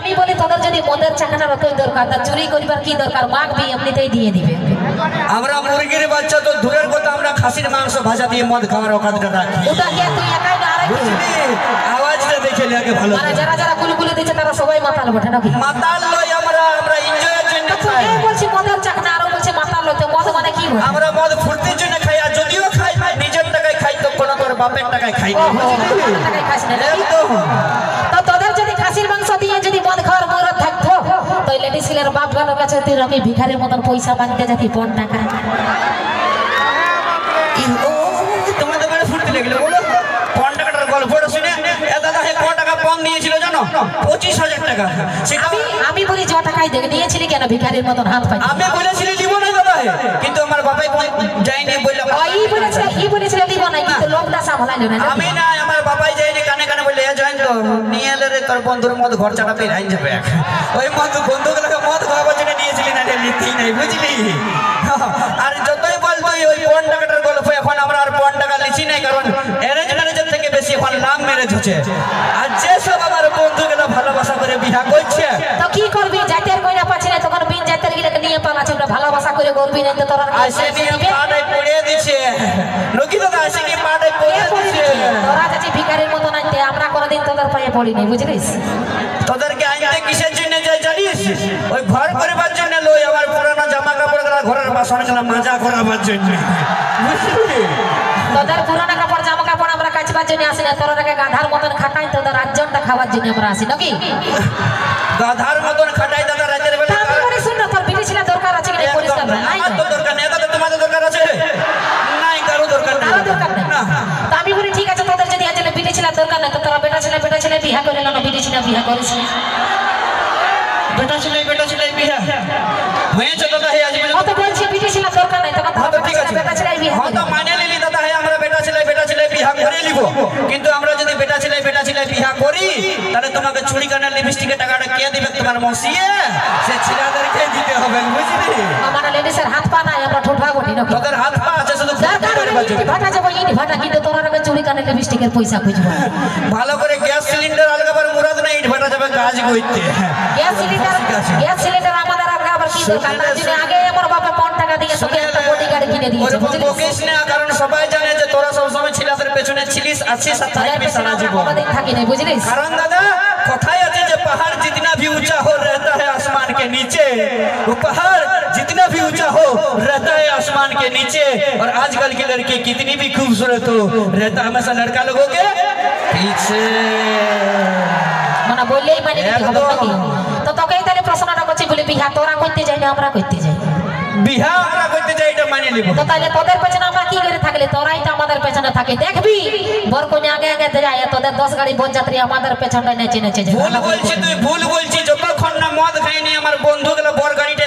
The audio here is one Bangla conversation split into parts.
আমি বলি তোদের যদি মদের চাকাটা রতই দরকার তা চুরি করিবার কি দরকার মাগবি এমনিতেই দিয়ে দিবে আমরা মুরগির বাচ্চা তো দূরের কথা আমরা খাসির মাংস ভাজা দিয়ে মদ খাওয়ার অকাতটা রাখি ওটা কি তুই একাই না আরেক আওয়াজটা দেখে লাগে ভালো মানে যারা যারা কুলকুলি দিচ্ছে তারা সবাই মাতাল বটে নাকি মাতাল লই আমরা এনজয়ের জন্য খাই এই বলছি মদের চাকনা আর বলছে মাতাল লইতে মদ মানে কি হয় আমরা মদ ফুর্তির জন্য খাই আর যদিও খাই নিজের টাকায় খাই তো কোনো তোর বাপের টাকায় খাই না টাকায় খাস না একদম তো তোদের যদি খাসির মাংস দিয়ে যদি মদ খাওয়ার মুরত থাকতো তো লেডিস ছেলের বাপ গানোর কাছে তুই রকি ভিখারির মতন পয়সা মাগতে যেতি 5 টাকা তোমাদের মানে ফুর্তি লাগলো বলো 5 টাকার গল্পটা শুনে এ দাদা হে কত টাকা কম নিয়েছিল জানো 25,000 টাকা সেটা আমি বলি জ টাকাই দেখে নিয়েছিলি কেন ভিখারির মতন হাত পাই আমি বলেছিলি দিব না দাদা হে কিন্তু আমার বাবাই যায়নি বললাম ই বলেছিল দিব না কিন্তু লোকটা সামলাইলো না আমি না আমার বাবাই যায়নি কানে কানে বললে জয়েন তো নিয়ে এলে রে তোর বন্ধুর মত ঘর চাটা পেয়ে রাইন যাবে ওই বন্ধুগুলোকে মদ খাওয়াবার জন্য নিয়েছিলি না নিতেই নাই বুঝলি আর যতই বলতো ওই 5 টাকার গল্প এখন আমরা আর 5 টাকা লিখি নাই কারণ অ্যারেঞ্জ ম্যারেজের থেকে বেশি এখন লাভ ম্যারেজ হচ্ছে আর যে সব আমার বন্ধুগুলো ভালোবাসা করে বিয়া করছে তো কি করবি জাতের কইরা পাচ্ছে না তখন বিন জাতের গিলাকে নিয়ে পালাছে ওটা ভালোবাসা করে করবি না তো তোরা আসে নিয়ে পাড়ায় পড়ে দিছে লোকি তো আসে নিয়ে পাড়ায় পড়ে দিছে তোরা যাচ্ছি ভিখারির মতো নাইতে আমরা কোনোদিন তোদের পায়ে পড়িনি বুঝলিস তোদেরকে আনতে কিসের জন্য যাই জানিস ওই ঘর করবার জন্য লই আবার পুরানো জামা কাপড় ঘরের বাসনগুলো মাজা করাবার জন্য বুঝলি তোদের পুরানো কাপড় জামা কাপড় আমরা কাচবার জন্য আসি না তোরাকে গাধার মতন খাটাই তোদের রাজ্যটা খাওয়ার জন্য আমরা আসি নাকি গাধার মতন খাটাই দাদা রাতের বেলা আমি বলি শুন না তোর বিটি ছিল দরকার আছে কি পরিষ্কার নাই তো দরকার নেই দাদা তোমাদের দরকার আছে নাই কারো দরকার নেই না তো আমি বলি ঠিক আছে তোদের যদি আজকে বিটি ছিল দরকার না তো তোরা বেটা ছেলে বিয়া করে না বিটি ছিল বিয়া করিস বেটা ছেলে বিয়া হয়েছে দাদা হে আজ কত বলছি বিটি ছিল দরকার নাই তো ঠিক আছে বেটা ছেলে বিয়া হ্যাঁ তো মানে নিলি দাদা হে আমরা বেটা ছেলে বিয়া করে নিব কিন্তু আমরা যদি বেটা ছেলে বিয়া করি তাহলে তোমাকে চুরি কানের লিপস্টিকের টাকাটা কে দিবে তোমার মসিয়ে সে ছেলেদেরকে দিতে হবে বুঝলি আমার লেডিসের হাত পা নাই আমরা ঠোঁট ভাগটি নাকি তোদের হাত পা আছে শুধু ভাটা যাবো ইট ভাটা কিন্তু তোরা আগে চুরি কানের লিপস্টিকের পয়সা খুঁজবো ভালো করে গ্যাস সিলিন্ডার আলগাবার মুরাদ না ইট ভাটা যাবে কাজ করতে গ্যাস সিলিন্ডার আমাদের আবার কি দরকার না যদি আগে আমার বাবা 5 টাকা দিয়ে তোকে একটা বডিগার্ড কিনে দিয়েছে বুঝলি বকিস না কারণ সবাই জানে যে তোরা সব সময় ছেলেদের পেছনে ছিলিস আছিস আর থাকবি সারা জীবন কোনদিন থাকি না বুঝলিস কারণ দাদা কথাই আছে যে पहाड़ जितना भी ऊंचा हो रहता है आसमान के नीचे वो पहाड़ जितना भी ऊंचा हो रहता है आसमान के नीचे और आजकल की लड़की कितनी भी खूबसूरत हो रहता हमेशा लड़का लोगों के पीछे মানে বললেই মানে কি হবে নাকি তো তোকেই তাহলে প্রশ্নটা করছি বলি বিহা তোরা করতে যাই না আমরা করতে যাই বিহা আমরা করতে যাই এটা মানে নিব তো তাহলে তোদের পেছনে আমরা কি করে থাকলে তোরাই তো আমাদের পেছনে থাকে দেখবি বর কোন আগে যায় তোদের 10 গাড়ি বরযাত্রী আমাদের পেছনে নেচে যায় ভুল বলছিস তুই ভুল বলছিস যতক্ষণ না মদ খাইনি আমার বন্ধুগুলো বর গাড়িতে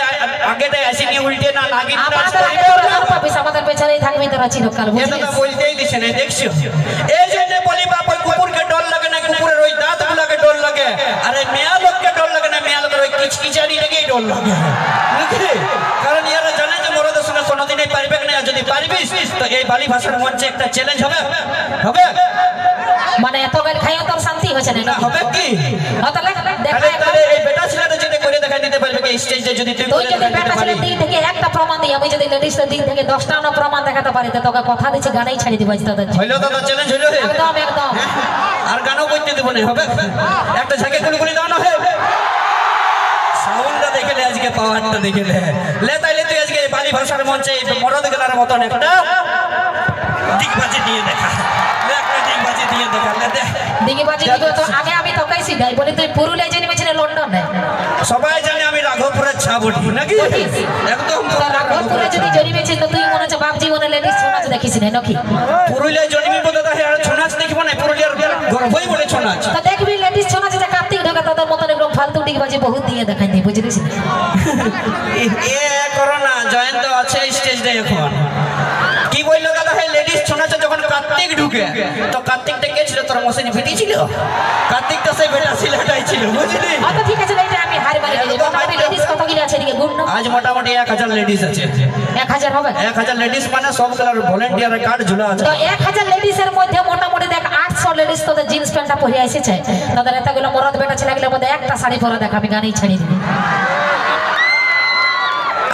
আগেটাই আসেনি উল্টে না লাগি আমাদের পেছনেই থাকবি তোরা চিরকাল বুঝলি এটা বলতেই দিছে না দেখছো এই জন্য বলি বাপ ওই কুকুরকে ডর লাগে না কুকুরের ওই দাঁতগুলোকে ডর লাগে আরে মেয়া লোককে ডর লাগে না মেয়া লোকের ওই কিচকিচানি লেগেই ডর লাগে বুঝলি কারণ এরা জানে যে মরদের সঙ্গে কোনোদিনই পারবে না যদি পারবিস তো এই বালি ভাষার মঞ্চে একটা চ্যালেঞ্জ হবে মানে এত গাল খাইও তোর শান্তি হচ্ছে না হবে কি তাহলে তাহলে এই বেটা ছেলেদের যদি করে দেখা দিতে পারবে কি স্টেজে যদি তুই যদি বেটা ছেলের দিক থেকে একটা প্রমাণ দিই আমি যদি লেডিসের দিক থেকে 10টা না প্রমাণ দেখাতে পারি তো তোকে কথা দিচ্ছি গানেই ছাড়ি দিব তোদের হইলো তো চ্যালেঞ্জ হইলো একদম আর গানও করতে দেব না হবে একটা ঝাঁকে গুলি দাও না হবে সাউন্ডটা দেখে লে আজকে পাওয়ারটা দেখে লে তাইলে তুই আজকে বালি ভাষার মঞ্চে মরদ গেলার মতন একটা দিগবাজি দিয়ে দেখা আগে আমি তোকেই শিখাই বলি তুই পুরুলিয়া জন্মেছিলে লন্ডনে সবাই জানে আমি রাঘবপুরের ছাবটি নাকি একদম রাঘবপুরে যদি জন্মেছিস তো তুই মনে হচ্ছে বাপ জীবনে লেডিস ছোনাচ দেখিস না নাকি পুরুলিয়ায় জন্মি বলতে তাই আর ছোনাচ দেখব না পুরুলিয়ার গর্বই বলে ছোনাচ তো দেখবি লেডিস ছোনাচ যে কার্তিক ঢোকা তোদের মতন একদম ফালতু ডিগবাজি বহুত দিয়ে দেখাই নি বুঝলিস এ করোনা জয়ন্ত আছে স্টেজে এখন কি বললো দাদা হে লেডিস ছোনাচে যখন কার্তিক ঢুকে তো কার্তিকটা কে ছিল তোর মশাইনি বেটি ছিল কার্তিকটা সেই বেটা ছেলেটাই ছিল বুঝলি আচ্ছা ঠিক আছে এইটা আমি হার মারি দিই মোটামুটি লেডিস কত গিলা আছে এদিকে গুণ আজ মোটামুটি 1000 লেডিস আছে 1000 হবে 1000 লেডিস মানে সব কালার ভলান্টিয়ার কার্ড ঝুলা আছে তো 1000 লেডিসের মধ্যে মোটামুটি দেখ 8 100 লেডিস তোদের জিন্স প্যান্টটা পরে এসেছে তাদের এতগুলো মরদ বেটা ছেলেগুলোর মধ্যে একটা শাড়ি পরা দেখ আমি গানেই ছাড়িয়ে দিবি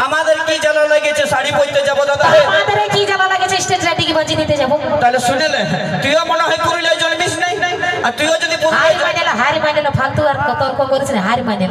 আমাদের কি জ্বালা লেগেছে শাড়ি পরতে যাবো দাদা আমাদের কি জ্বালা লাগেছে স্টেজ রেডি কি বাজি নিতে যাবো তাহলে শুনেলে তুইও মনে হয় পুরুলিয়ায় জন্মিস নাই আর তুইও যদি হারি মাইনেলা ফালতু আর তর্ক করিস না হারি মাইনেলা